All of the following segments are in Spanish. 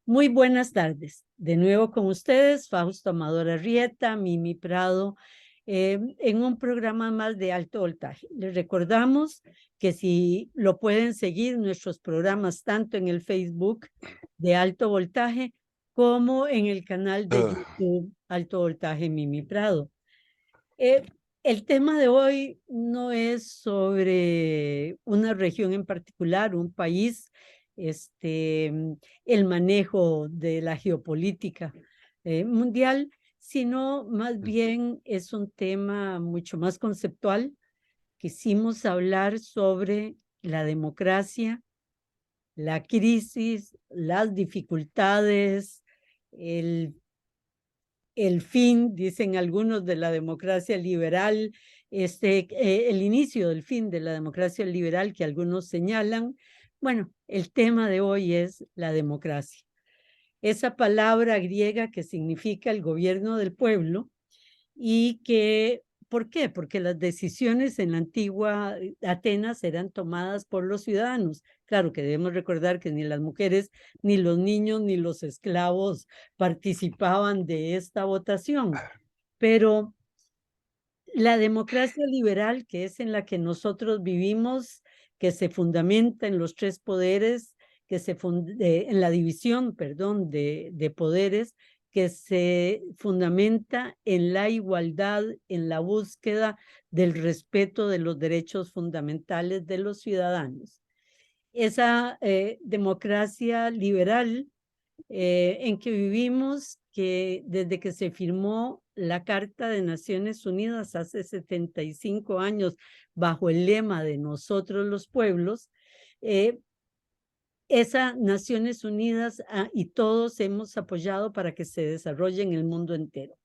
Muy buenas tardes. De nuevo con ustedes, Fausto Amador Arrieta, Mimi Prado, en un programa más de alto voltaje. Les recordamos que si lo pueden seguir nuestros programas tanto en el Facebook de Alto Voltaje como en el canal de YouTube Alto Voltaje Mimi Prado. El tema de hoy no es sobre una región en particular, un país, el manejo de la geopolítica mundial, sino más bien es un tema mucho más conceptual. Quisimos hablar sobre la democracia, la crisis, las dificultades, el fin, dicen algunos, de la democracia liberal, el inicio del fin de la democracia liberal que algunos señalan. Bueno, el tema de hoy es la democracia. Esa palabra griega que significa el gobierno del pueblo y que, ¿por qué? Porque las decisiones en la antigua Atenas eran tomadas por los ciudadanos. Claro que debemos recordar que ni las mujeres, ni los niños, ni los esclavos participaban de esta votación, pero la democracia liberal, que es en la que nosotros vivimos, que se fundamenta en los tres poderes, en la división, perdón, de poderes, que se fundamenta en la igualdad, en la búsqueda del respeto de los derechos fundamentales de los ciudadanos. Esa democracia liberal en que vivimos, que desde que se firmó la Carta de Naciones Unidas hace 75 años, bajo el lema de nosotros los pueblos, esa Naciones Unidas y todos hemos apoyado para que se desarrolle en el mundo entero.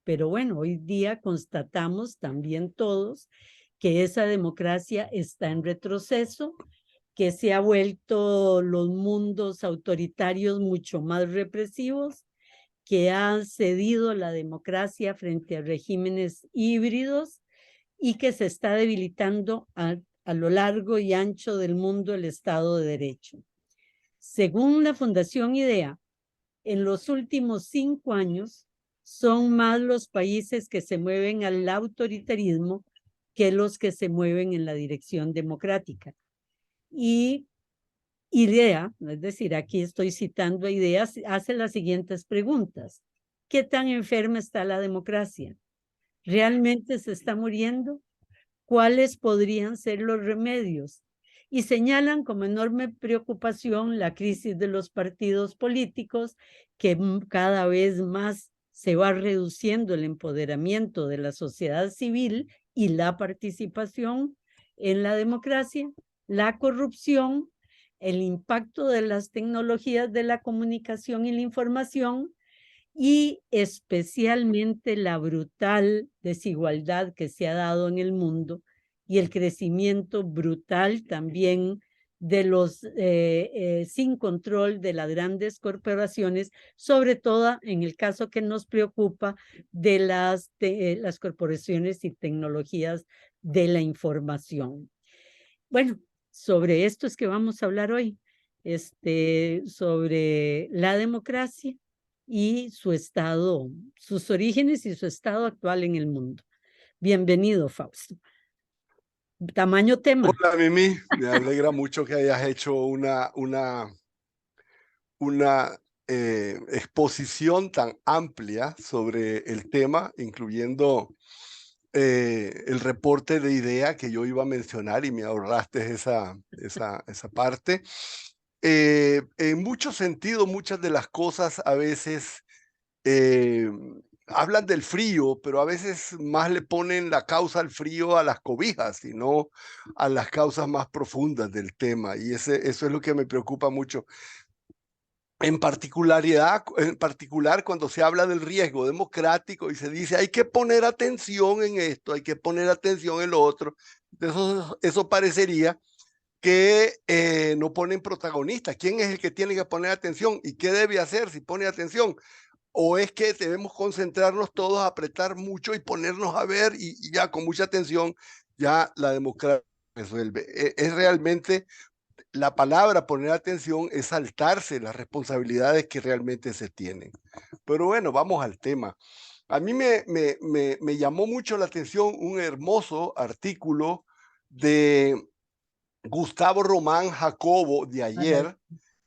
Pero bueno, hoy día constatamos también todos que esa democracia está en retroceso, que se ha vuelto los mundos autoritarios mucho más represivos, que han cedido la democracia frente a regímenes híbridos y que se está debilitando a lo largo y ancho del mundo el Estado de Derecho. Según la Fundación IDEA, en los últimos 5 años son más los países que se mueven al autoritarismo que los que se mueven en la dirección democrática. Y IDEA, es decir, aquí estoy citando a IDEA, hace las siguientes preguntas. ¿Qué tan enferma está la democracia? ¿Realmente se está muriendo? ¿Cuáles podrían ser los remedios? Y señalan como enorme preocupación la crisis de los partidos políticos, que cada vez más se va reduciendo el empoderamiento de la sociedad civil y la participación en la democracia, la corrupción, el impacto de las tecnologías de la comunicación y la información, y especialmente la brutal desigualdad que se ha dado en el mundo y el crecimiento brutal también de los sin control de las grandes corporaciones, sobre todo en el caso que nos preocupa de las corporaciones y tecnologías de la información. Bueno, sobre esto es que vamos a hablar hoy, sobre la democracia y su estado, sus orígenes y su estado actual en el mundo. Bienvenido, Fausto. Tamaño tema. Hola, Mimi. Me alegra mucho que hayas hecho una exposición tan amplia sobre el tema, incluyendo el reporte de IDEA que yo iba a mencionar y me ahorraste esa parte. En muchos sentidos, muchas de las cosas a veces eh, hablan del frío, pero a veces más le ponen la causa al frío a las cobijas y no a las causas más profundas del tema. Y eso es lo que me preocupa mucho. En particular, cuando se habla del riesgo democrático y se dice hay que poner atención en esto, hay que poner atención en lo otro, eso parecería que no ponen protagonistas. ¿Quién es el que tiene que poner atención y qué debe hacer si pone atención? ¿O es que debemos concentrarnos todos, apretar mucho y ponernos a ver y ya con mucha atención ya la democracia resuelve? Es realmente la palabra poner atención es saltarse las responsabilidades que realmente se tienen. Pero bueno, vamos al tema. A mí me llamó mucho la atención un hermoso artículo de Gustavo Román Jacobo de Ajá. ayer,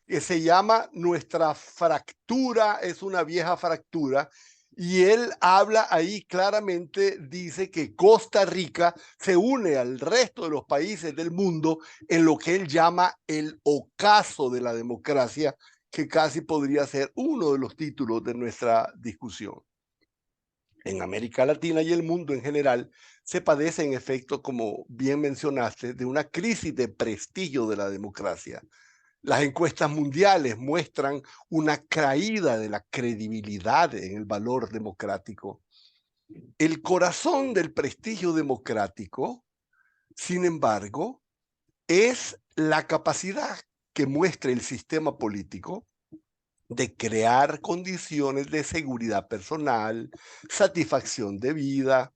que se llama Nuestra fractura es una vieja fractura, y él habla ahí claramente, dice que Costa Rica se une al resto de los países del mundo en lo que él llama el ocaso de la democracia, que casi podría ser uno de los títulos de nuestra discusión. En América Latina y el mundo en general se padece en efecto, como bien mencionaste, de una crisis de prestigio de la democracia. Las encuestas mundiales muestran una caída de la credibilidad en el valor democrático. El corazón del prestigio democrático, sin embargo, es la capacidad que muestra el sistema político de crear condiciones de seguridad personal, satisfacción de vida,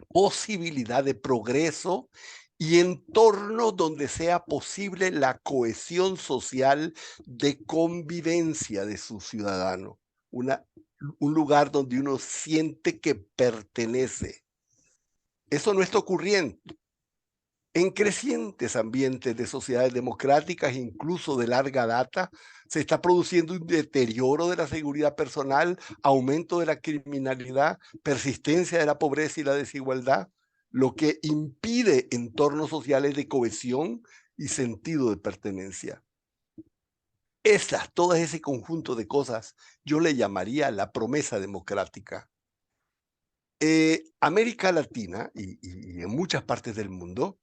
posibilidad de progreso y entornos donde sea posible la cohesión social de convivencia de sus ciudadanos. Un lugar donde uno siente que pertenece. Eso no está ocurriendo. En crecientes ambientes de sociedades democráticas, incluso de larga data, se está produciendo un deterioro de la seguridad personal, aumento de la criminalidad, persistencia de la pobreza y la desigualdad, lo que impide entornos sociales de cohesión y sentido de pertenencia. Todo ese conjunto de cosas, yo le llamaría la promesa democrática. América Latina y en muchas partes del mundo,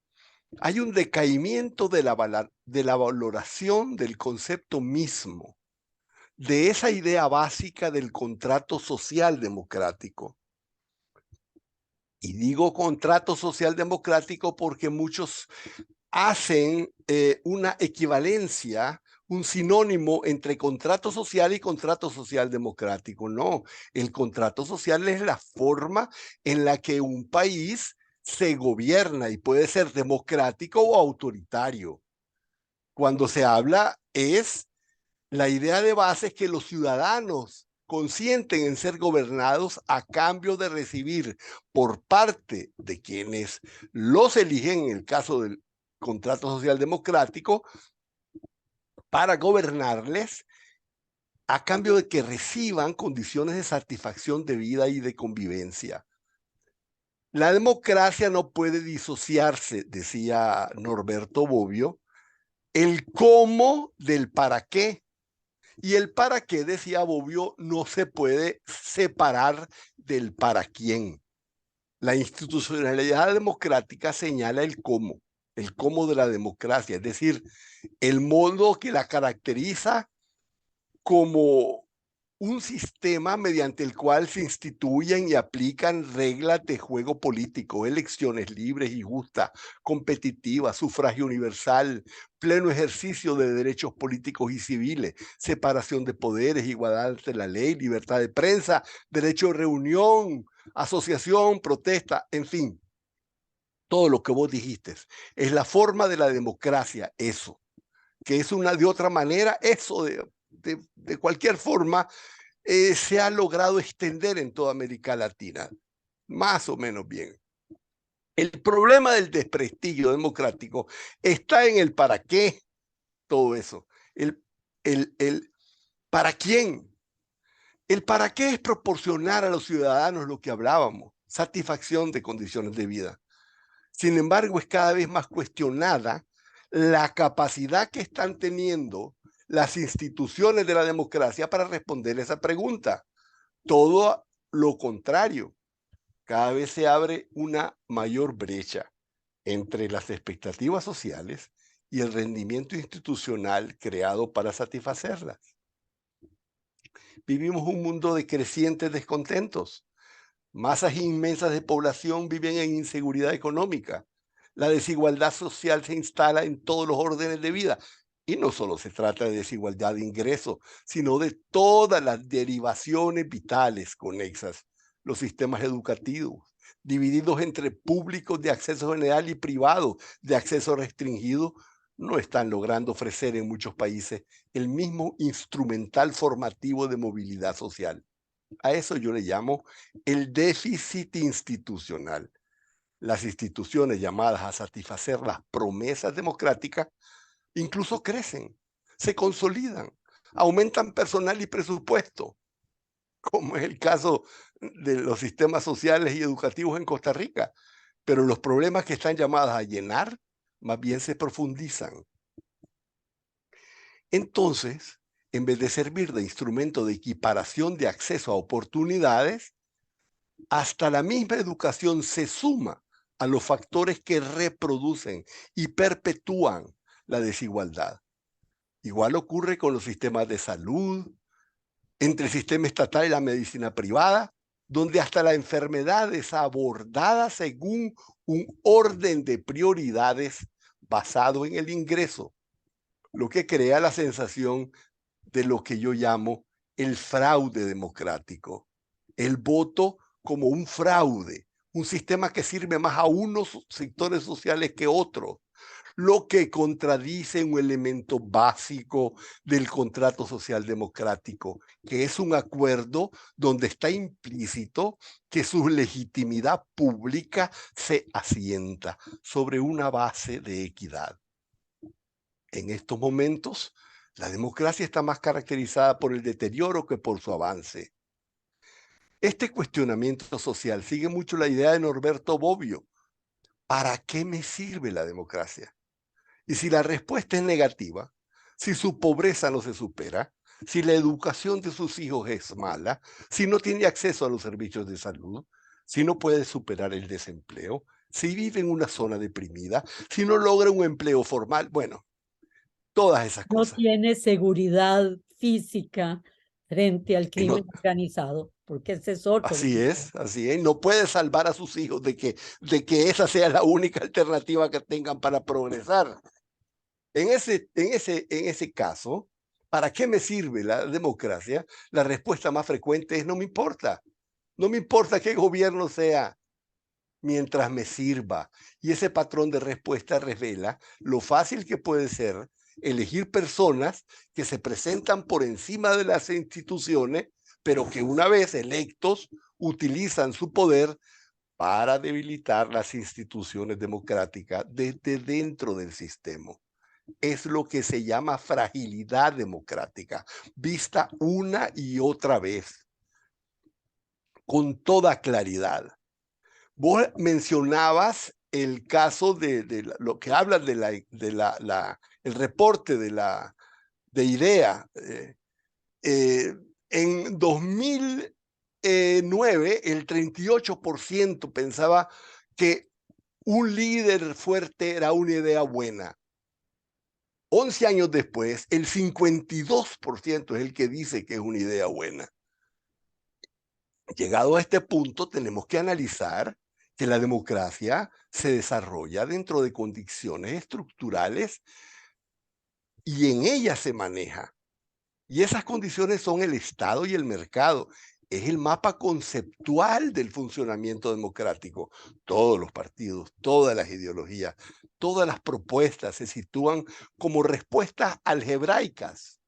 hay un decaimiento de la valoración del concepto mismo, de esa idea básica del contrato social democrático. Y digo contrato social democrático porque muchos hacen una equivalencia, un sinónimo entre contrato social y contrato social democrático. No, el contrato social es la forma en la que un país se gobierna y puede ser democrático o autoritario. Cuando se habla es la idea de base es que los ciudadanos consienten en ser gobernados a cambio de recibir por parte de quienes los eligen, en el caso del contrato social democrático, para gobernarles, a cambio de que reciban condiciones de satisfacción de vida y de convivencia. La democracia no puede disociarse, decía Norberto Bobbio, el cómo del para qué. Y el para qué, decía Bobbio, no se puede separar del para quién. La institucionalidad democrática señala el cómo de la democracia, es decir, el modo que la caracteriza como un sistema mediante el cual se instituyen y aplican reglas de juego político, elecciones libres y justas, competitivas, sufragio universal, pleno ejercicio de derechos políticos y civiles, separación de poderes, igualdad ante la ley, libertad de prensa, derecho de reunión, asociación, protesta, en fin, todo lo que vos dijiste. Es la forma de la democracia, eso, que es una de otra manera, eso de cualquier forma, se ha logrado extender en toda América Latina, más o menos bien. El problema del desprestigio democrático está en el para qué todo eso. El para quién. El para qué es proporcionar a los ciudadanos lo que hablábamos, satisfacción de condiciones de vida. Sin embargo, es cada vez más cuestionada la capacidad que están teniendo las instituciones de la democracia para responder esa pregunta. Todo lo contrario, cada vez se abre una mayor brecha entre las expectativas sociales y el rendimiento institucional creado para satisfacerlas. Vivimos un mundo de crecientes descontentos. Masas inmensas de población viven en inseguridad económica. La desigualdad social se instala en todos los órdenes de vida. Y no solo se trata de desigualdad de ingresos, sino de todas las derivaciones vitales conexas. Los sistemas educativos, divididos entre públicos de acceso general y privados de acceso restringido, no están logrando ofrecer en muchos países el mismo instrumental formativo de movilidad social. A eso yo le llamo el déficit institucional. Las instituciones llamadas a satisfacer las promesas democráticas incluso crecen, se consolidan, aumentan personal y presupuesto, como es el caso de los sistemas sociales y educativos en Costa Rica, pero los problemas que están llamadas a llenar más bien se profundizan. Entonces, en vez de servir de instrumento de equiparación de acceso a oportunidades, hasta la misma educación se suma a los factores que reproducen y perpetúan la desigualdad. Igual ocurre con los sistemas de salud, entre el sistema estatal y la medicina privada, donde hasta la enfermedad es abordada según un orden de prioridades basado en el ingreso, lo que crea la sensación de lo que yo llamo el fraude democrático, el voto como un fraude, un sistema que sirve más a unos sectores sociales que otros, lo que contradice un elemento básico del contrato social democrático, que es un acuerdo donde está implícito que su legitimidad pública se asienta sobre una base de equidad. En estos momentos, la democracia está más caracterizada por el deterioro que por su avance. Este cuestionamiento social sigue mucho la idea de Norberto Bobbio. ¿Para qué me sirve la democracia? Y si la respuesta es negativa, si su pobreza no se supera, si la educación de sus hijos es mala, si no tiene acceso a los servicios de salud, si no puede superar el desempleo, si vive en una zona deprimida, si no logra un empleo formal, bueno, todas esas No cosas. tiene seguridad física frente al Y crimen no, organizado, porque ese es otro. así es. No puede salvar a sus hijos de que esa sea la única alternativa que tengan para progresar. En ese caso, ¿para qué me sirve la democracia? La respuesta más frecuente es no me importa. No me importa qué gobierno sea, mientras me sirva. Y ese patrón de respuesta revela lo fácil que puede ser elegir personas que se presentan por encima de las instituciones, pero que una vez electos utilizan su poder para debilitar las instituciones democráticas desde dentro del sistema. Es lo que se llama fragilidad democrática, vista una y otra vez, con toda claridad. Vos mencionabas el caso de lo que hablan el reporte de IDEA. En 2009, el 38% pensaba que un líder fuerte era una idea buena. 11 años después, el 52% es el que dice que es una idea buena. Llegado a este punto, tenemos que analizar que la democracia se desarrolla dentro de condiciones estructurales y en ellas se maneja. Y esas condiciones son el Estado y el mercado. Es el mapa conceptual del funcionamiento democrático. Todos los partidos, todas las ideologías, todas las propuestas se sitúan como respuestas algebraicas,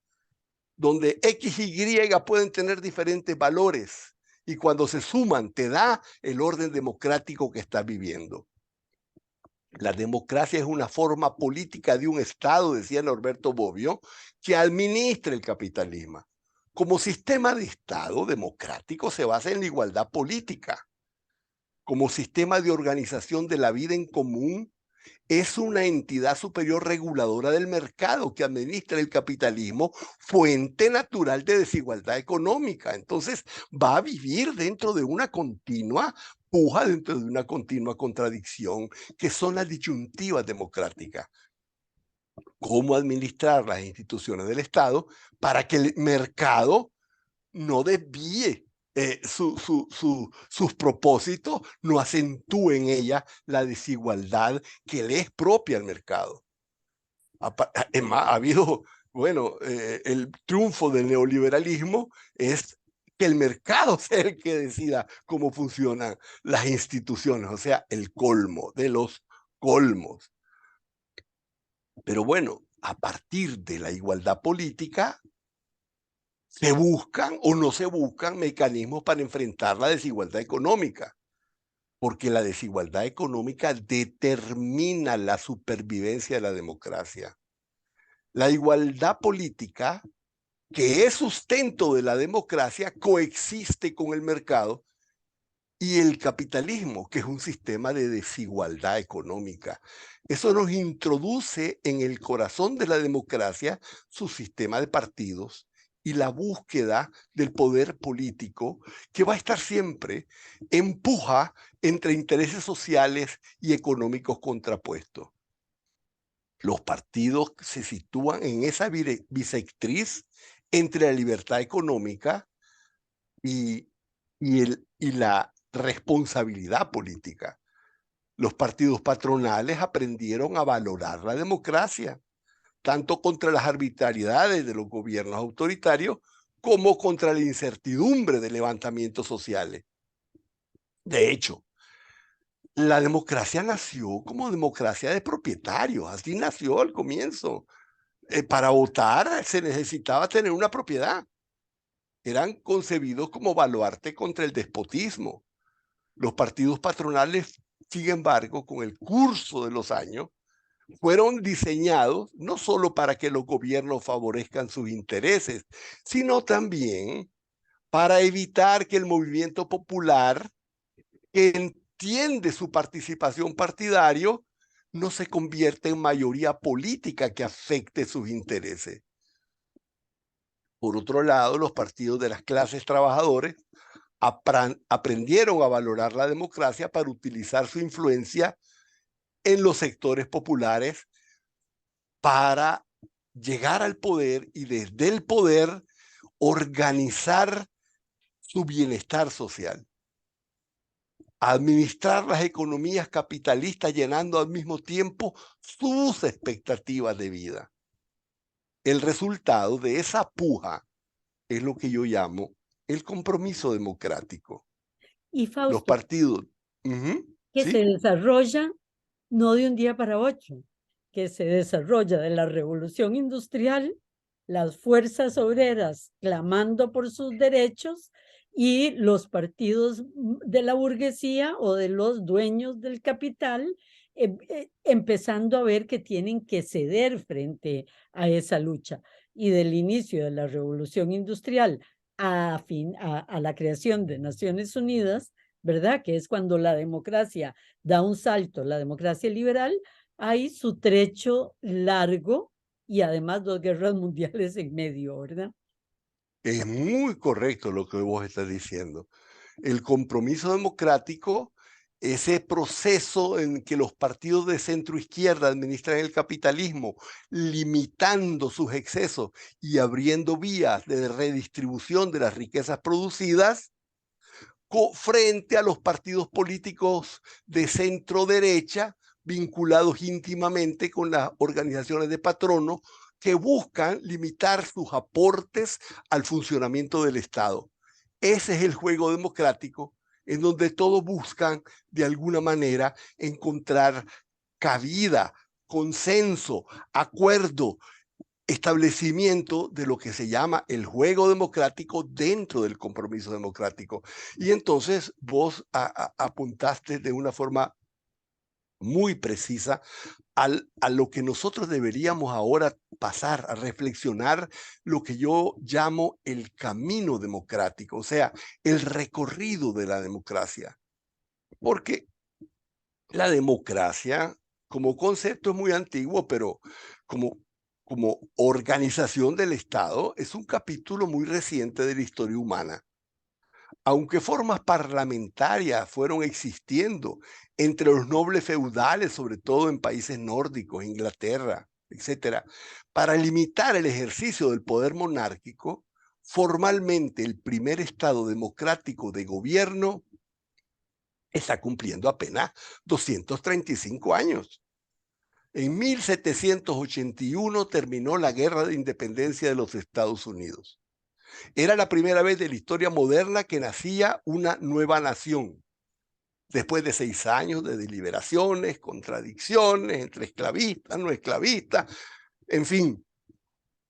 donde X y Y pueden tener diferentes valores y cuando se suman te da el orden democrático que estás viviendo. La democracia es una forma política de un Estado, decía Norberto Bobbio, que administra el capitalismo. Como sistema de Estado democrático se basa en la igualdad política. Como sistema de organización de la vida en común, es una entidad superior reguladora del mercado que administra el capitalismo, fuente natural de desigualdad económica. Entonces va a vivir dentro de una continua puja, dentro de una continua contradicción, que son las disyuntivas democráticas. Cómo administrar las instituciones del Estado para que el mercado no desvíe sus propósitos, no acentúe en ella la desigualdad que le es propia al mercado. Ha habido, bueno, el triunfo del neoliberalismo es que el mercado sea el que decida cómo funcionan las instituciones, o sea, el colmo de los colmos. Pero bueno, a partir de la igualdad política, se buscan o no se buscan mecanismos para enfrentar la desigualdad económica, porque la desigualdad económica determina la supervivencia de la democracia. La igualdad política, que es sustento de la democracia, coexiste con el mercado y el capitalismo, que es un sistema de desigualdad económica. Eso nos introduce en el corazón de la democracia su sistema de partidos y la búsqueda del poder político, que va a estar siempre en puja entre intereses sociales y económicos contrapuestos. Los partidos se sitúan en esa bisectriz entre la libertad económica y, y la responsabilidad política. Los partidos patronales aprendieron a valorar la democracia, tanto contra las arbitrariedades de los gobiernos autoritarios como contra la incertidumbre de levantamientos sociales. De hecho, la democracia nació como democracia de propietarios, así nació al comienzo. Para votar se necesitaba tener una propiedad. Eran concebidos como baluarte contra el despotismo. Los partidos patronales, sin embargo, con el curso de los años, fueron diseñados no solo para que los gobiernos favorezcan sus intereses, sino también para evitar que el movimiento popular, que entiende su participación partidario, no se convierta en mayoría política que afecte sus intereses. Por otro lado, los partidos de las clases trabajadoras aprendieron a valorar la democracia para utilizar su influencia en los sectores populares para llegar al poder y desde el poder organizar su bienestar social, administrar las economías capitalistas llenando al mismo tiempo sus expectativas de vida. El resultado de esa puja es lo que yo llamo el compromiso democrático. Y Los Fausto, partidos, que se ¿sí? desarrolla no de un día para otro, que se desarrolla de la revolución industrial, las fuerzas obreras clamando por sus derechos y los partidos de la burguesía o de los dueños del capital empezando a ver que tienen que ceder frente a esa lucha. Y del inicio de la revolución industrial a la creación de Naciones Unidas, ¿verdad? Que es cuando la democracia da un salto, la democracia liberal, hay su trecho largo y además 2 guerras mundiales en medio, ¿verdad? Es muy correcto lo que vos estás diciendo. El compromiso democrático, ese proceso en que los partidos de centro izquierda administran el capitalismo, limitando sus excesos y abriendo vías de redistribución de las riquezas producidas, frente a los partidos políticos de centro derecha, vinculados íntimamente con las organizaciones de patronos, que buscan limitar sus aportes al funcionamiento del Estado. Ese es el juego democrático en donde todos buscan de alguna manera encontrar cabida, consenso, acuerdo, establecimiento de lo que se llama el juego democrático dentro del compromiso democrático. Y entonces vos apuntaste de una forma muy precisa a lo que nosotros deberíamos ahora pasar a reflexionar, lo que yo llamo el camino democrático, o sea, el recorrido de la democracia. Porque la democracia como concepto es muy antiguo, pero como organización del Estado es un capítulo muy reciente de la historia humana. Aunque formas parlamentarias fueron existiendo entre los nobles feudales, sobre todo en países nórdicos, Inglaterra, etcétera, para limitar el ejercicio del poder monárquico, formalmente el primer estado democrático de gobierno está cumpliendo apenas 235 años. En 1781 terminó la Guerra de Independencia de los Estados Unidos. Era la primera vez de la historia moderna que nacía una nueva nación. después de 6 años de deliberaciones, contradicciones entre esclavistas, no esclavistas, en fin,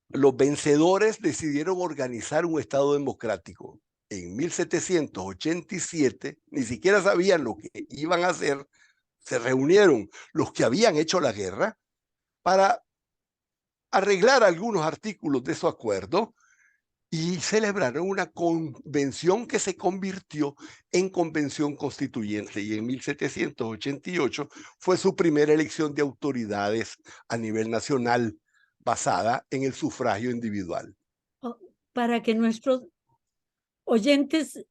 los vencedores decidieron organizar un Estado democrático. En 1787, ni siquiera sabían lo que iban a hacer, se reunieron los que habían hecho la guerra para arreglar algunos artículos de su acuerdo y celebraron una convención que se convirtió en convención constituyente, y en 1788 fue su primera elección de autoridades a nivel nacional basada en el sufragio individual. Para que nuestros oyentes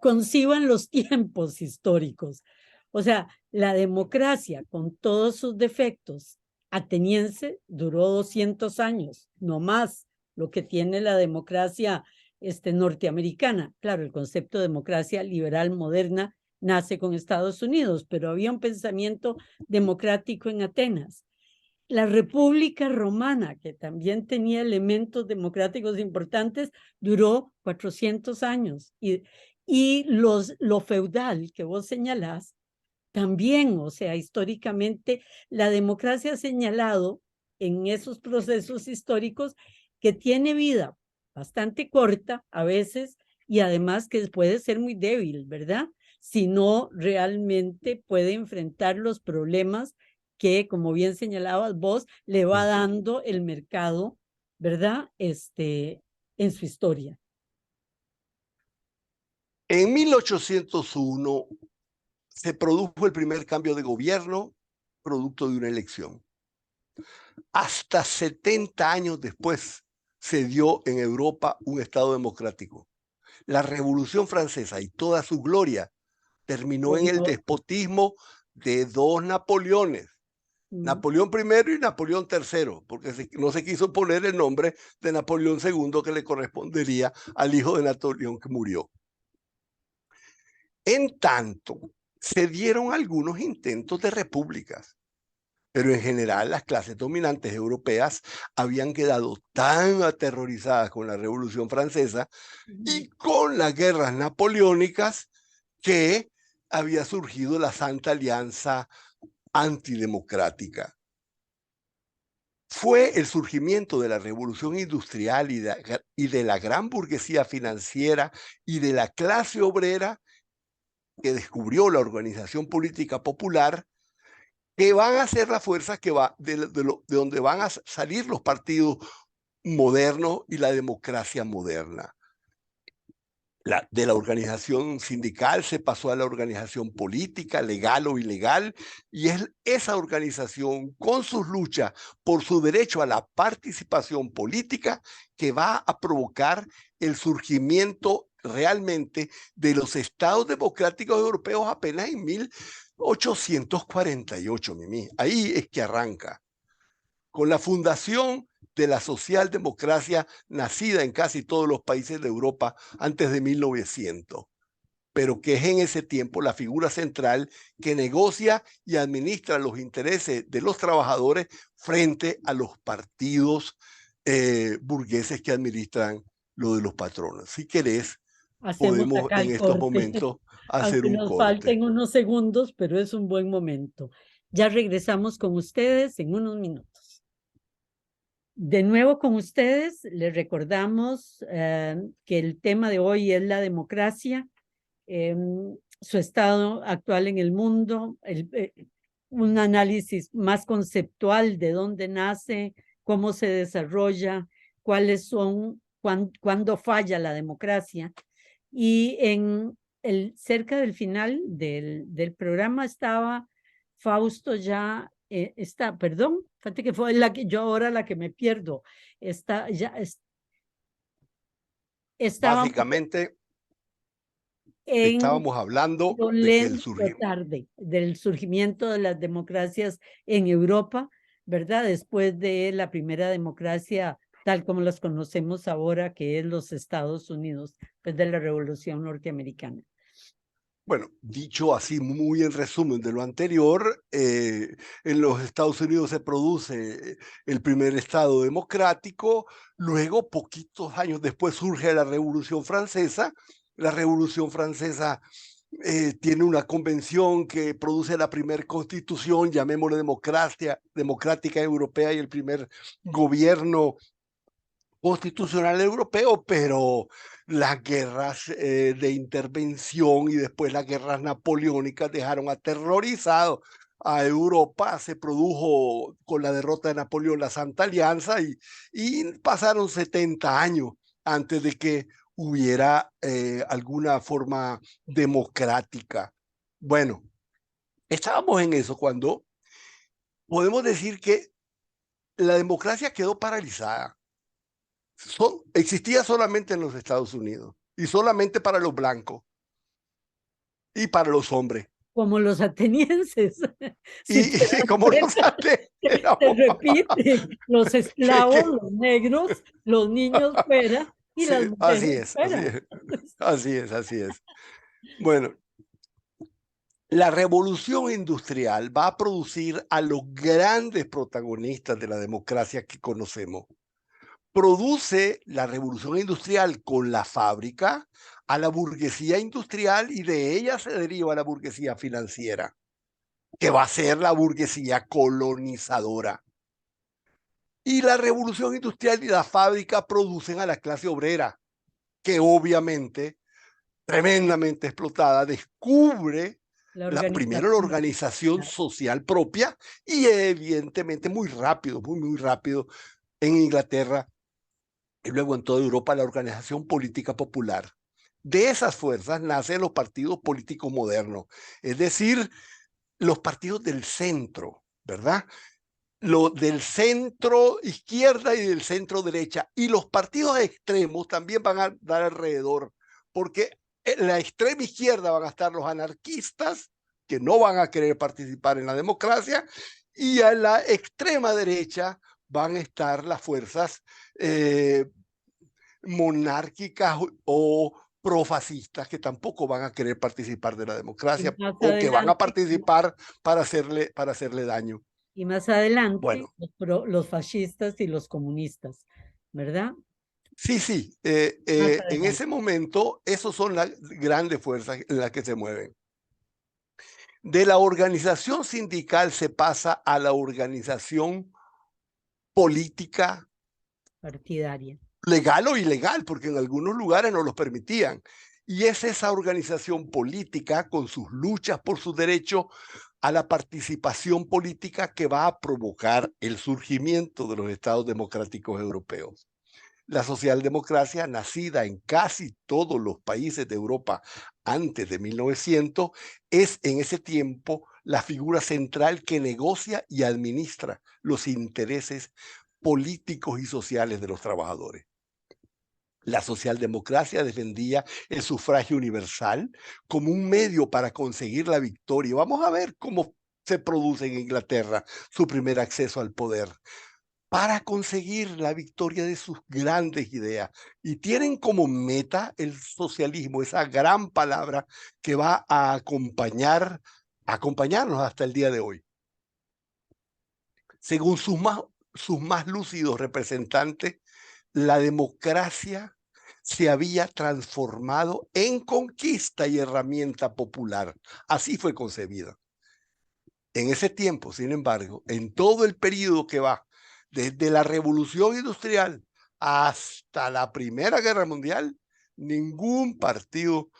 conciban los tiempos históricos. O sea, la democracia, con todos sus defectos, ateniense, duró 200 años, no más lo que tiene la democracia norteamericana. Claro, el concepto de democracia liberal moderna nace con Estados Unidos, pero había un pensamiento democrático en Atenas. La República Romana, que también tenía elementos democráticos importantes, duró 400 años. Y lo feudal que vos señalás, también, o sea, históricamente, la democracia ha señalado en esos procesos históricos que tiene vida bastante corta a veces y además que puede ser muy débil, ¿verdad? Si no realmente puede enfrentar los problemas que, como bien señalabas vos, le va dando el mercado, ¿verdad? En su historia. En 1801 se produjo el primer cambio de gobierno producto de una elección. Hasta 70 años después se dio en Europa un Estado democrático. La Revolución Francesa y toda su gloria terminó en el despotismo de 2 Napoleones, Napoleón I y Napoleón III, porque no se quiso poner el nombre de Napoleón II que le correspondería al hijo de Napoleón que murió. En tanto, se dieron algunos intentos de repúblicas, pero en general las clases dominantes europeas habían quedado tan aterrorizadas con la Revolución Francesa y con las guerras napoleónicas que había surgido la Santa Alianza Antidemocrática. Fue el surgimiento de la revolución industrial y de la gran burguesía financiera y de la clase obrera que descubrió la organización política popular, que van a ser la fuerza que va de donde van a salir los partidos modernos y la democracia moderna. De la organización sindical se pasó a la organización política, legal o ilegal, y es esa organización con sus luchas por su derecho a la participación política que va a provocar el surgimiento realmente de los estados democráticos europeos apenas en 1848, Mimi. Ahí es que arranca, con la fundación de la socialdemocracia nacida en casi todos los países de Europa antes de 1900, pero que es en ese tiempo la figura central que negocia y administra los intereses de los trabajadores frente a los partidos burgueses que administran lo de los patronos. Si querés, Hacemos podemos acá en el estos corte, momentos hacer aunque un nos corte. falten unos segundos, pero es un buen momento. Ya regresamos con ustedes en unos minutos. De nuevo con ustedes, les recordamos que el tema de hoy es la democracia, su estado actual en el mundo, un análisis más conceptual de dónde nace, cómo se desarrolla, cuáles son, cuándo falla la democracia. Y cerca del final del programa estaba Fausto ya, perdón, fíjate que fue yo ahora la que me pierdo. Básicamente, estábamos hablando de que del surgimiento de las democracias en Europa, ¿verdad? Después de la primera democracia tal como las conocemos ahora, que es los Estados Unidos, después de la Revolución Norteamericana. Bueno, dicho así muy en resumen de lo anterior, en los Estados Unidos se produce el primer Estado democrático, luego, poquitos años después, surge la Revolución Francesa. La Revolución Francesa tiene una convención que produce la primera constitución, llamémosle democrática europea, y el primer gobierno constitucional europeo, pero las guerras de intervención y después las guerras napoleónicas dejaron aterrorizado a Europa. Se produjo con la derrota de Napoleón la Santa Alianza y pasaron 70 años antes de que hubiera alguna forma democrática. Bueno, estábamos en eso cuando podemos decir que la democracia quedó paralizada. Existía solamente en los Estados Unidos y solamente para los blancos y para los hombres. Como los atenienses. Si te Y das como los cuenta, antes, se repite, los esclavos, los negros, los niños fuera y sí, las así mujeres es, así fuera. es, así es, así es. Bueno, la revolución industrial va a producir a los grandes protagonistas de la democracia que conocemos. Produce la revolución industrial con la fábrica a la burguesía industrial y de ella se deriva la burguesía financiera, que va a ser la burguesía colonizadora. Y la revolución industrial y la fábrica producen a la clase obrera, que obviamente, tremendamente explotada, descubre La primero la organización. organización social propia y evidentemente muy rápido, muy rápido en Inglaterra y luego en toda Europa la organización política popular. De esas fuerzas nacen los partidos políticos modernos, es decir, los partidos del centro, ¿verdad? Lo del centro izquierda y del centro derecha. Y los partidos extremos también van a dar alrededor, porque en la extrema izquierda van a estar los anarquistas, que no van a querer participar en la democracia, y a la extrema derecha van a estar las fuerzas monárquicas o profascistas que tampoco van a querer participar de la democracia Más o que van a adelante, participar para hacerle daño. y más adelante, Bueno, los fascistas y los comunistas, ¿verdad? sí, Más en adelante. ese momento, esos son las grandes fuerzas en las que se mueven. De la organización sindical se pasa a la organización política, Partidaria. legal o ilegal, porque en algunos lugares no los permitían. Y es esa organización política con sus luchas por su derecho a la participación política que va a provocar el surgimiento de los estados democráticos europeos. La socialdemocracia, nacida en casi todos los países de Europa antes de 1900, es en ese tiempo la figura central que negocia y administra los intereses políticos y sociales de los trabajadores. La socialdemocracia defendía el sufragio universal como un medio para conseguir la victoria. Vamos a ver cómo se produce en Inglaterra su primer acceso al poder para conseguir la victoria de sus grandes ideas. Y tienen como meta el socialismo, esa gran palabra que va a acompañarnos hasta el día de hoy. Según sus más lúcidos representantes, la democracia se había transformado en conquista y herramienta popular. Así fue concebida. En ese tiempo, sin embargo, en todo el periodo que va desde la Revolución Industrial hasta la Primera Guerra Mundial, ningún partido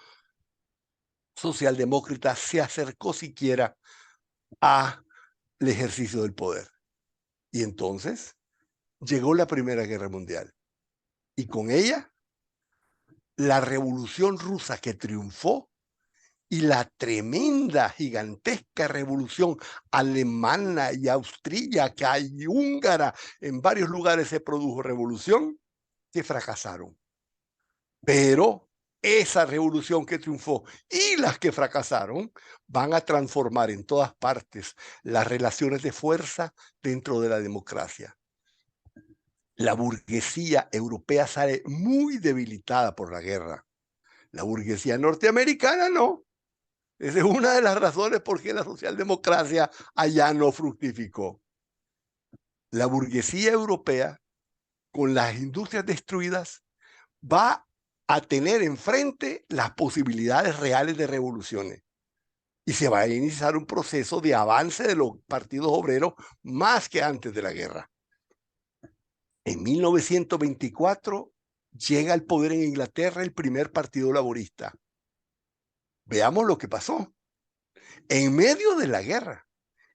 socialdemócrata se acercó siquiera al ejercicio del poder. Y entonces llegó la Primera Guerra Mundial. Y con ella, la Revolución Rusa que triunfó y la tremenda, gigantesca revolución alemana y austríaca y húngara, en varios lugares se produjo revolución, que fracasaron. Pero esa revolución que triunfó y las que fracasaron van a transformar en todas partes las relaciones de fuerza dentro de la democracia. La burguesía europea sale muy debilitada por la guerra. La burguesía norteamericana no. Esa es una de las razones por qué la socialdemocracia allá no fructificó. La burguesía europea, con las industrias destruidas, va a tener enfrente las posibilidades reales de revoluciones. Y se va a iniciar un proceso de avance de los partidos obreros más que antes de la guerra. En 1924 llega al poder en Inglaterra el primer partido laborista. Veamos lo que pasó. En medio de la guerra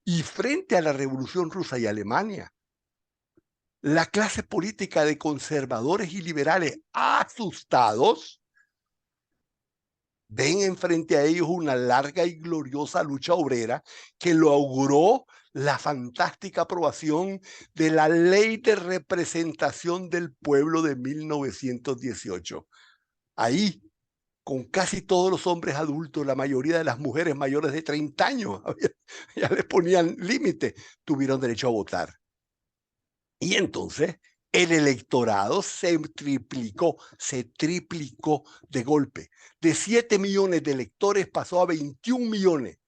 y frente a la Revolución Rusa y Alemania, la clase política de conservadores y liberales asustados ven enfrente a ellos una larga y gloriosa lucha obrera que logró la fantástica aprobación de la Ley de Representación del Pueblo de 1918. Ahí, con casi todos los hombres adultos, la mayoría de las mujeres mayores de 30 años, ya les ponían límite, tuvieron derecho a votar. Y entonces el electorado se triplicó de golpe. De 7 millones de electores pasó a 21 millones.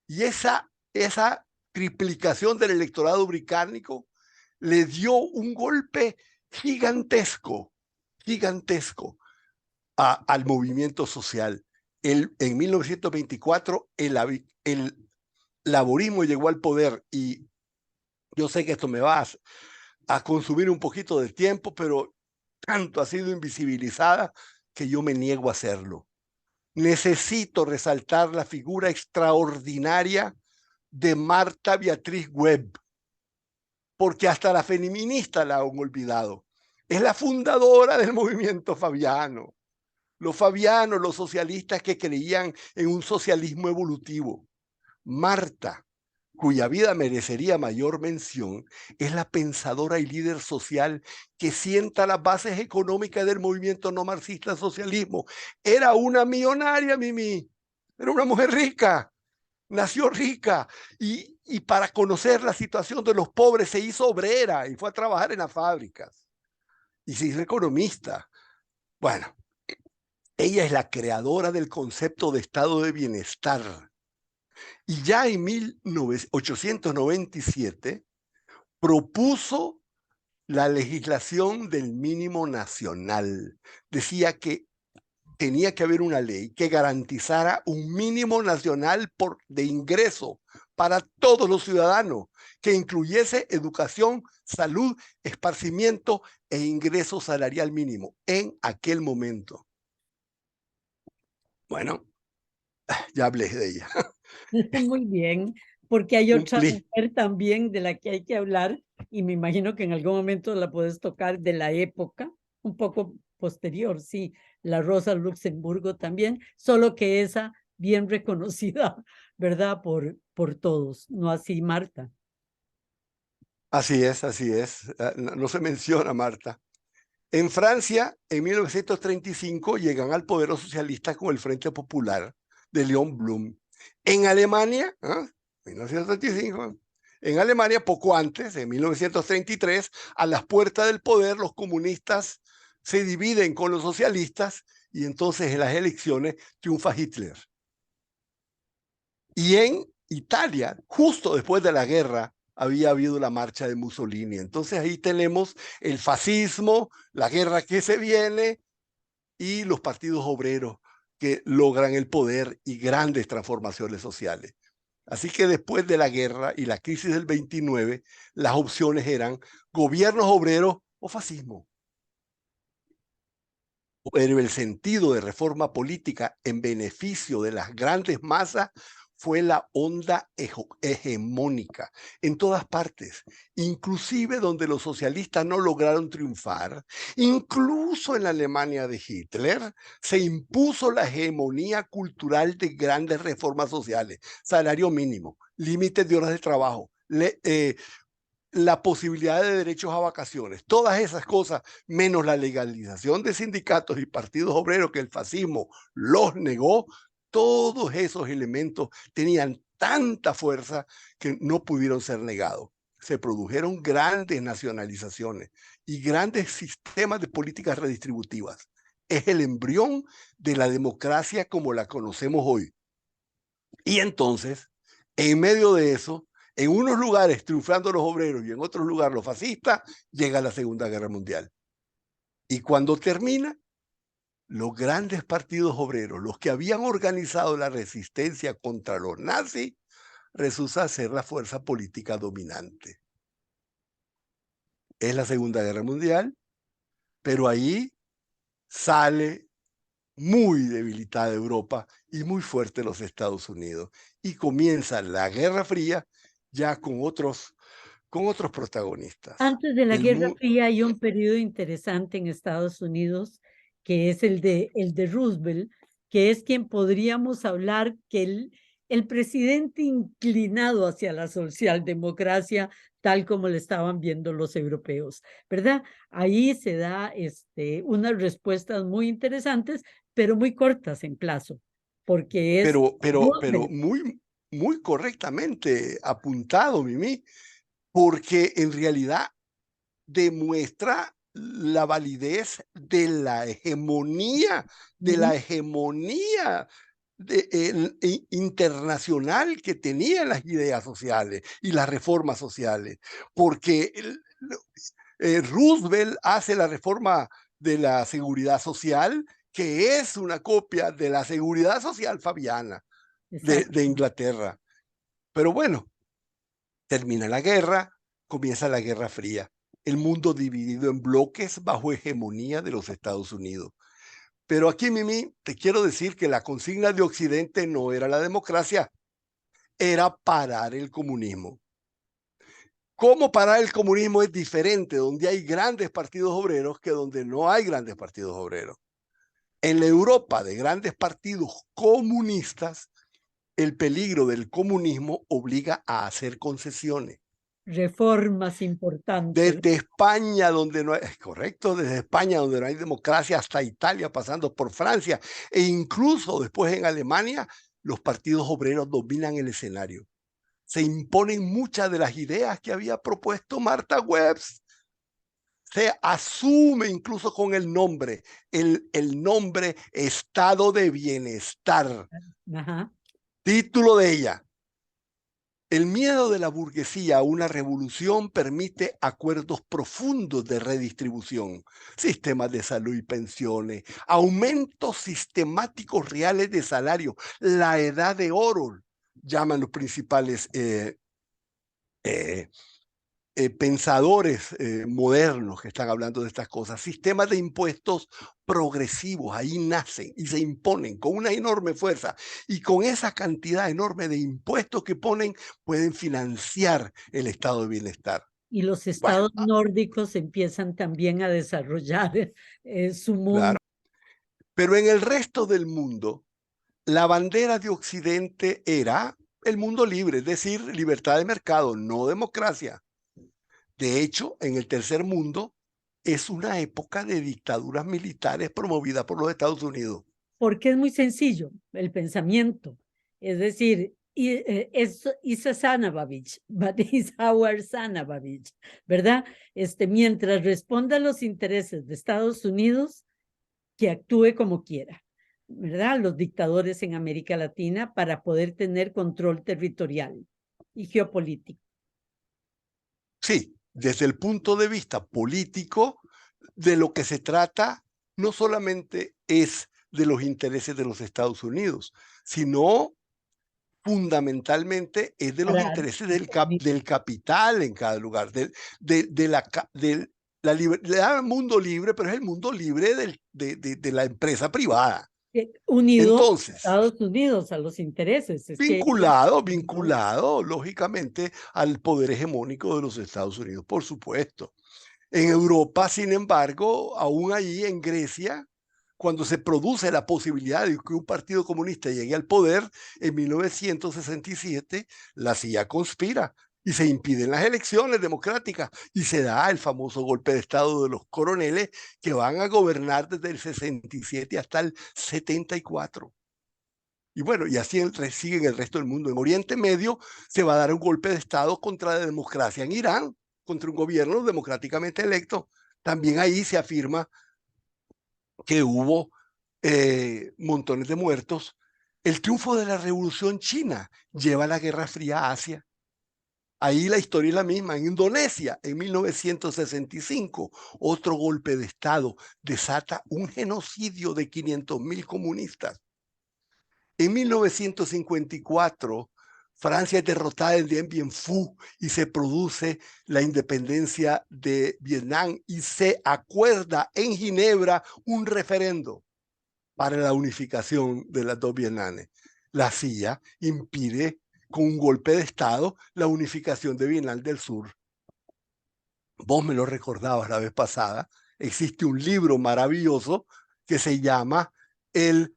Y esa triplicación del electorado británico le dio un golpe gigantesco al movimiento social. En 1924 el laborismo llegó al poder, y yo sé que esto me va a consumir un poquito de tiempo, pero tanto ha sido invisibilizada que yo me niego a hacerlo. Necesito resaltar la figura extraordinaria de Martha Beatriz Webb, porque hasta las feministas la han olvidado. Es la fundadora del movimiento fabiano. Los fabianos, los socialistas que creían en un socialismo evolutivo. Marta, cuya vida merecería mayor mención, es la pensadora y líder social que sienta las bases económicas del movimiento no marxista socialismo. Era una millonaria, Mimi. Era una mujer rica. Nació rica. Y para conocer la situación de los pobres se hizo obrera y fue a trabajar en las fábricas. Y se hizo economista. Bueno, ella es la creadora del concepto de estado de bienestar. Y ya en 1897 propuso la legislación del mínimo nacional. Decía que tenía que haber una ley que garantizara un mínimo nacional de ingreso para todos los ciudadanos, que incluyese educación, salud, esparcimiento e ingreso salarial mínimo en aquel momento. Bueno, ya hablé de ella. Muy bien, porque hay otra Cumplí. mujer también de la que hay que hablar, y me imagino que en algún momento la puedes tocar, de la época, un poco posterior, sí, la Rosa Luxemburgo también, solo que esa bien reconocida, ¿verdad? Por todos, no así Marta. Así es, así es. No se menciona, Marta. En Francia, en 1935, llegan al poder los socialistas con el Frente Popular de Léon Blum. En Alemania, 1935, en Alemania, poco antes, en 1933, a las puertas del poder, los comunistas se dividen con los socialistas y entonces en las elecciones triunfa Hitler. Y en Italia, justo después de la guerra, había habido la marcha de Mussolini. Entonces ahí tenemos el fascismo, la guerra que se viene y los partidos obreros que logran el poder y grandes transformaciones sociales. Así que después de la guerra y la crisis del 29, las opciones eran gobiernos obreros o fascismo. Pero el sentido de reforma política en beneficio de las grandes masas fue la onda hegemónica en todas partes, inclusive donde los socialistas no lograron triunfar, incluso en la Alemania de Hitler, se impuso la hegemonía cultural de grandes reformas sociales, salario mínimo, límites de horas de trabajo, la posibilidad de derechos a vacaciones, todas esas cosas, menos la legalización de sindicatos y partidos obreros que el fascismo los negó. Todos esos elementos tenían tanta fuerza que no pudieron ser negados. Se produjeron grandes nacionalizaciones y grandes sistemas de políticas redistributivas. Es el embrión de la democracia como la conocemos hoy. Y entonces, en medio de eso, en unos lugares triunfando los obreros y en otros lugares los fascistas, llega la Segunda Guerra Mundial. Y cuando termina, los grandes partidos obreros, los que habían organizado la resistencia contra los nazis, resulta ser la fuerza política dominante. Es la Segunda Guerra Mundial, pero ahí sale muy debilitada Europa y muy fuerte los Estados Unidos. Y comienza la Guerra Fría ya con otros protagonistas. Antes de la El Guerra mu Fría hay un periodo interesante en Estados Unidos, que es el de Roosevelt, que es quien podríamos hablar que el presidente inclinado hacia la socialdemocracia, tal como le estaban viendo los europeos, ¿verdad? Ahí se da unas respuestas muy interesantes, pero muy cortas en plazo, porque es pero Roosevelt. muy correctamente apuntado, Mimi, porque en realidad demuestra la validez de Ujú. la hegemonía internacional que tenían las ideas sociales y las reformas sociales, porque Roosevelt hace la reforma de la seguridad social, que es una copia de la seguridad social fabiana de Exacto. Inglaterra. Pero bueno, termina la guerra, comienza la Guerra Fría, el mundo dividido en bloques bajo hegemonía de los Estados Unidos. Pero aquí, Mimi, te quiero decir que la consigna de Occidente no era la democracia, era parar el comunismo. ¿Cómo parar el comunismo? Es diferente donde hay grandes partidos obreros que donde no hay grandes partidos obreros. En la Europa de grandes partidos comunistas, el peligro del comunismo obliga a hacer concesiones. Reformas importantes. Desde España, donde no hay, es correcto, desde España, donde no hay democracia, hasta Italia, pasando por Francia, e incluso después en Alemania, los partidos obreros dominan el escenario. Se imponen muchas de las ideas que había propuesto Martha Webs. Se asume incluso con el nombre Estado de Bienestar, Ajá. título de ella. El miedo de la burguesía a una revolución permite acuerdos profundos de redistribución, sistemas de salud y pensiones, aumentos sistemáticos reales de salario, la edad de oro, llaman los principales eh, pensadores modernos que están hablando de estas cosas, sistemas de impuestos progresivos, ahí nacen y se imponen con una enorme fuerza y con esa cantidad enorme de impuestos que ponen pueden financiar el estado de bienestar. Y los Bueno, estados nórdicos empiezan también a desarrollar su mundo. claro, pero en el resto del mundo, la bandera de Occidente era el mundo libre, es decir, libertad de mercado, no democracia. De hecho, en el tercer mundo es una época de dictaduras militares promovida por los Estados Unidos. Porque es muy sencillo el pensamiento. Es decir, es Isa Sanabavich, Howard Sanabavich, ¿verdad? Mientras responda a los intereses de Estados Unidos, que actúe como quiera, ¿verdad? Los dictadores en América Latina para poder tener control territorial y geopolítico. Sí, desde el punto de vista político, de lo que se trata no solamente es de los intereses de los Estados Unidos, sino fundamentalmente es de los Para, intereses del capital en cada lugar, de la libertad, mundo libre, pero es el mundo libre de la empresa privada. unido a Entonces, Estados Unidos, a los intereses. Es que ellos, ¿no? vinculado lógicamente al poder hegemónico de los Estados Unidos, por supuesto. En Europa, sin embargo, aún allí en Grecia, cuando se produce la posibilidad de que un partido comunista llegue al poder en 1967, la CIA conspira y se impiden las elecciones democráticas y se da el famoso golpe de Estado de los coroneles que van a gobernar desde el 67 hasta el 74. Y bueno, y así sigue en el resto del mundo. En Oriente Medio se va a dar un golpe de Estado contra la democracia en Irán, contra un gobierno democráticamente electo. También ahí se afirma que hubo montones de muertos. El triunfo de la Revolución China lleva la Guerra Fría a Asia. Ahí la historia es la misma. En Indonesia, en 1965, otro golpe de Estado desata un genocidio de 500.000 comunistas. En 1954, Francia es derrotada en Dien Bien Phu y se produce la independencia de Vietnam y se acuerda en Ginebra un referendo para la unificación de las dos Vietnames. La CIA impide con un golpe de Estado la unificación de Vietnam del Sur. Vos me lo recordabas la vez pasada. Existe un libro maravilloso que se llama El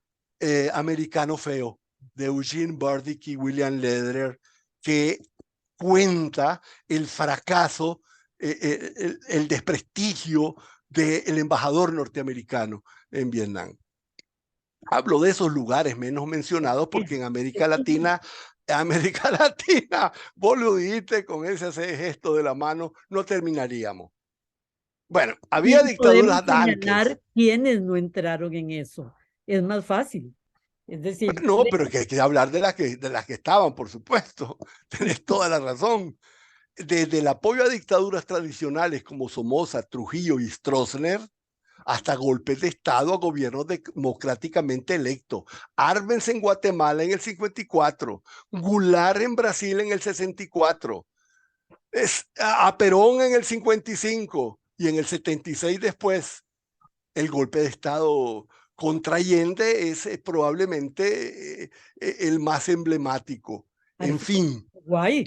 Americano Feo, de Eugene Burdick y William Lederer, que cuenta el fracaso, el desprestigio del embajador norteamericano en Vietnam. Hablo de esos lugares menos mencionados porque en América Latina, vos lo dijiste con ese gesto de la mano, no terminaríamos. Bueno, había Y podemos dictaduras antes. señalar quiénes no entraron en eso. Es más fácil. Es decir, No, pero es que hay que hablar de las que estaban, por supuesto. Tenés toda la razón. Desde el apoyo a dictaduras tradicionales como Somoza, Trujillo y Stroessner, hasta golpes de Estado a gobiernos democráticamente electos. Arbenz en Guatemala en el 54, Goulart en Brasil en el 64, a Perón en el 55 y en el 76 después. El golpe de Estado contra Allende es probablemente el más emblemático. En fin, Guay.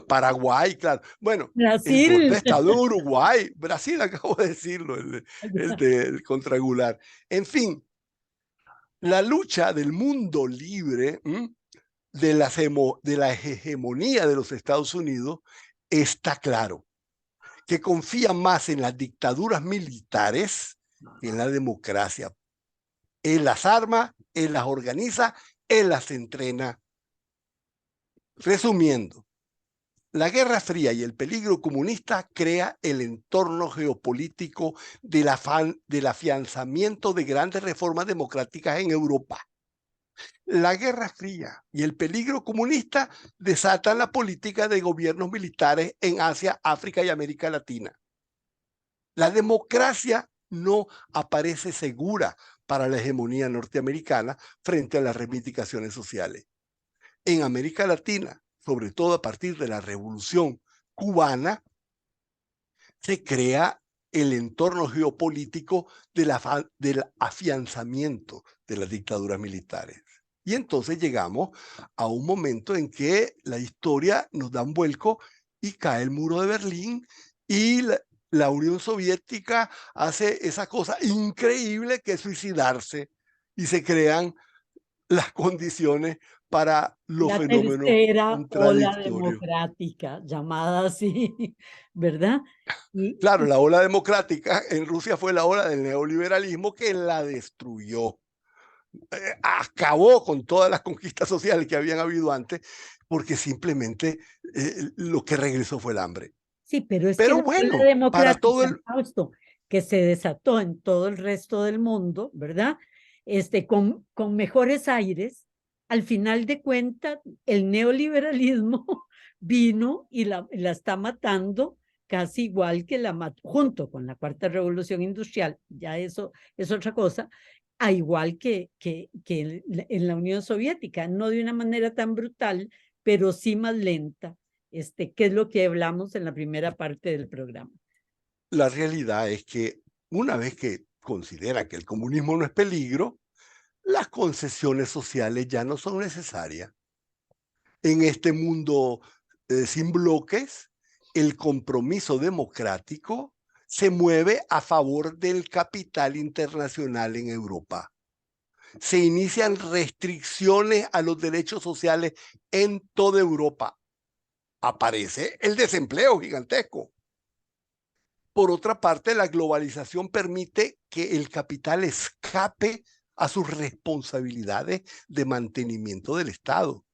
Paraguay, claro. Bueno, el golpe Brasil. de Estado en Uruguay, Brasil, acabo de decirlo, el contra Goulart. En fin, la lucha del mundo libre, de la hegemonía de los Estados Unidos, está claro que confía más en las dictaduras militares que en la democracia. Él las arma, él las organiza, él las entrena. Resumiendo, la Guerra Fría y el peligro comunista crea el entorno geopolítico del afianzamiento de grandes reformas democráticas en Europa. La Guerra Fría y el peligro comunista desatan la política de gobiernos militares en Asia, África y América Latina. La democracia no aparece segura para la hegemonía norteamericana frente a las reivindicaciones sociales. En América Latina, sobre todo a partir de la Revolución Cubana, se crea el entorno geopolítico del afianzamiento de las dictaduras militares. Y entonces llegamos a un momento en que la historia nos da un vuelco y cae el muro de Berlín y la Unión Soviética hace esa cosa increíble que es suicidarse y se crean las condiciones para los La fenómenos tercera ola contradictorios. democrática, llamada así, ¿verdad? Claro, la ola democrática en Rusia fue la ola del neoliberalismo que la destruyó. Acabó con todas las conquistas sociales que habían habido antes, porque simplemente lo que regresó fue el hambre. Sí, pero es que Pero la ola bueno, para todo democrática, el... Fausto, que se desató en todo el resto del mundo, ¿verdad? Con mejores aires, al final de cuentas, el neoliberalismo vino y la está matando casi igual que la mató, junto con la cuarta revolución industrial, ya eso es otra cosa, a igual que en la Unión Soviética, no de una manera tan brutal, pero sí más lenta, que es lo que hablamos en la primera parte del programa. La realidad es que una vez que consideran que el comunismo no es peligro, las concesiones sociales ya no son necesarias. En este mundo sin bloques, el compromiso democrático se mueve a favor del capital internacional en Europa. Se inician restricciones a los derechos sociales en toda Europa. Aparece el desempleo gigantesco. Por otra parte, la globalización permite que el capital escape a sus responsabilidades de mantenimiento del Estado.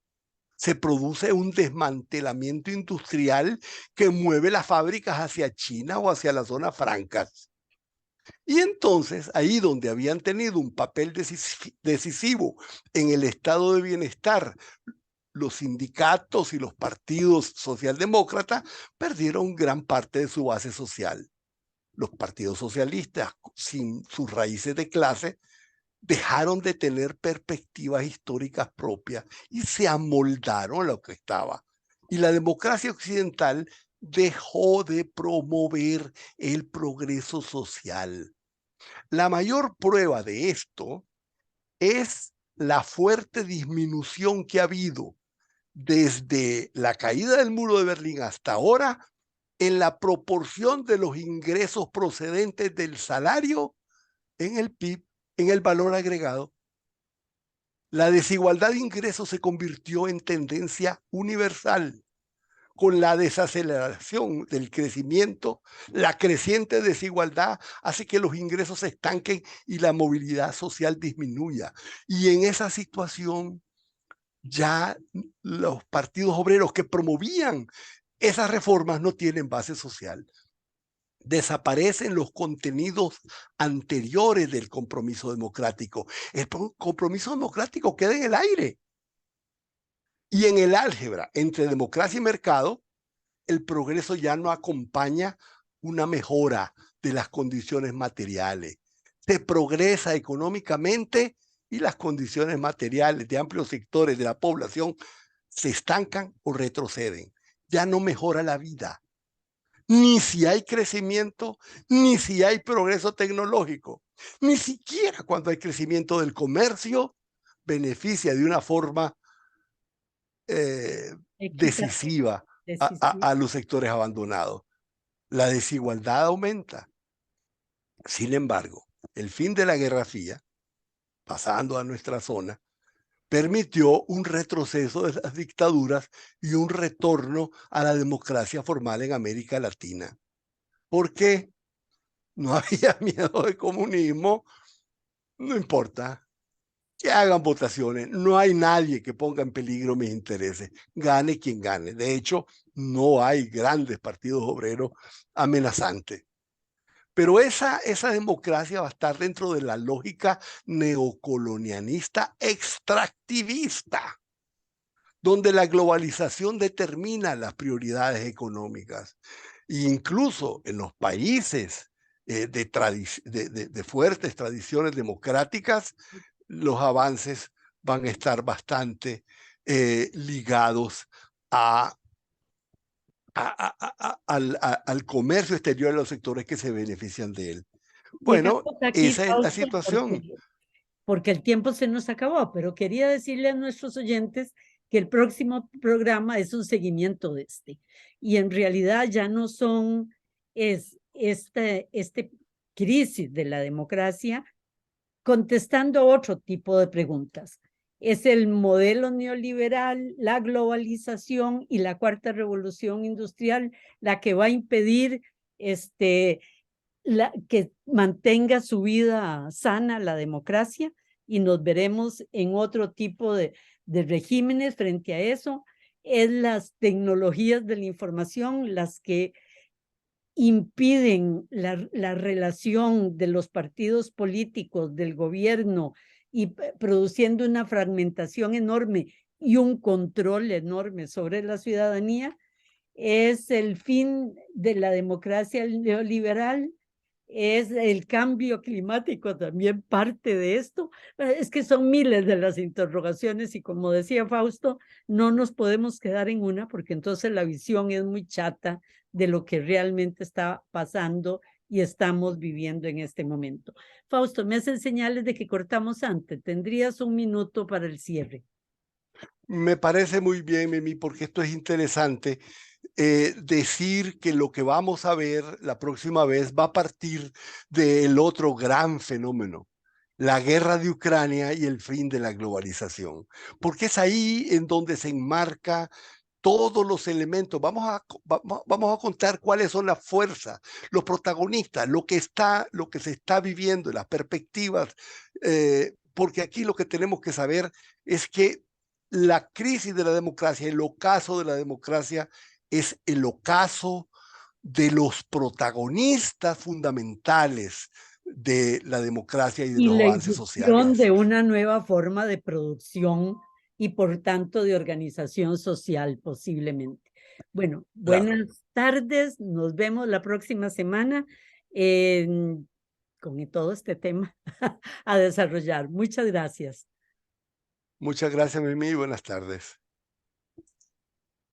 Se produce un desmantelamiento industrial que mueve las fábricas hacia China o hacia las zonas francas. Y entonces, ahí donde habían tenido un papel decisivo en el estado de bienestar los sindicatos y los partidos socialdemócratas perdieron gran parte de su base social. Los partidos socialistas, sin sus raíces de clase, dejaron de tener perspectivas históricas propias y se amoldaron a lo que estaba. Y la democracia occidental dejó de promover el progreso social. La mayor prueba de esto es la fuerte disminución que ha habido desde la caída del muro de Berlín hasta ahora en la proporción de los ingresos procedentes del salario en el PIB, en el valor agregado. La desigualdad de ingresos se convirtió en tendencia universal. Con la desaceleración del crecimiento, la creciente desigualdad hace que los ingresos se estanquen y la movilidad social disminuya. Y en esa situación, ya los partidos obreros que promovían esas reformas no tienen base social. Desaparecen los contenidos anteriores del compromiso democrático. El compromiso democrático queda en el aire. Y en el álgebra entre democracia y mercado, el progreso ya no acompaña una mejora de las condiciones materiales. Se progresa económicamente y las condiciones materiales de amplios sectores de la población se estancan o retroceden. Ya no mejora la vida. Ni si hay crecimiento, ni si hay progreso tecnológico. Ni siquiera cuando hay crecimiento del comercio, beneficia de una forma decisiva a los sectores abandonados. La desigualdad aumenta. Sin embargo, el fin de la Guerra Fría, pasando a nuestra zona, permitió un retroceso de las dictaduras y un retorno a la democracia formal en América Latina. ¿Por qué? No había miedo de comunismo, no importa. Que hagan votaciones. No hay nadie que ponga en peligro mis intereses. Gane quien gane. De hecho, no hay grandes partidos obreros amenazantes. Pero esa democracia va a estar dentro de la lógica neocolonialista extractivista, donde la globalización determina las prioridades económicas. E incluso en los países de fuertes tradiciones democráticas, los avances van a estar bastante ligados al comercio exterior de los sectores que se benefician de él. Bueno, aquí, esa es la situación. Porque el tiempo se nos acabó, pero quería decirle a nuestros oyentes que el próximo programa es un seguimiento de este. Y en realidad ya no son este crisis de la democracia contestando otro tipo de preguntas. Es el modelo neoliberal, la globalización y la cuarta revolución industrial la que va a impedir que mantenga su vida sana la democracia, y nos veremos en otro tipo de regímenes frente a eso. Es las tecnologías de la información las que impiden la relación de los partidos políticos, del gobierno, y produciendo una fragmentación enorme y un control enorme sobre la ciudadanía. Es el fin de la democracia neoliberal, es el cambio climático también parte de esto. Es que son miles de las interrogaciones y, como decía Fausto, no nos podemos quedar en una porque entonces la visión es muy chata de lo que realmente está pasando y estamos viviendo en este momento. Fausto, me hacen señales de que cortamos antes. ¿Tendrías un minuto para el cierre? Me parece muy bien, Mimi, porque esto es interesante. Decir que lo que vamos a ver la próxima vez va a partir del otro gran fenómeno, la guerra de Ucrania y el fin de la globalización, porque es ahí en donde se enmarca todos los elementos. Vamos a contar cuáles son las fuerzas, los protagonistas, lo que se está viviendo, las perspectivas, porque aquí lo que tenemos que saber es que la crisis de la democracia, el ocaso de la democracia, es el ocaso de los protagonistas fundamentales de la democracia y de los avances sociales. De una nueva forma de producción y por tanto de organización social posiblemente. Bueno, Claro. buenas tardes, nos vemos la próxima semana con todo este tema a desarrollar. Muchas gracias. Muchas gracias, Mimi, y buenas tardes.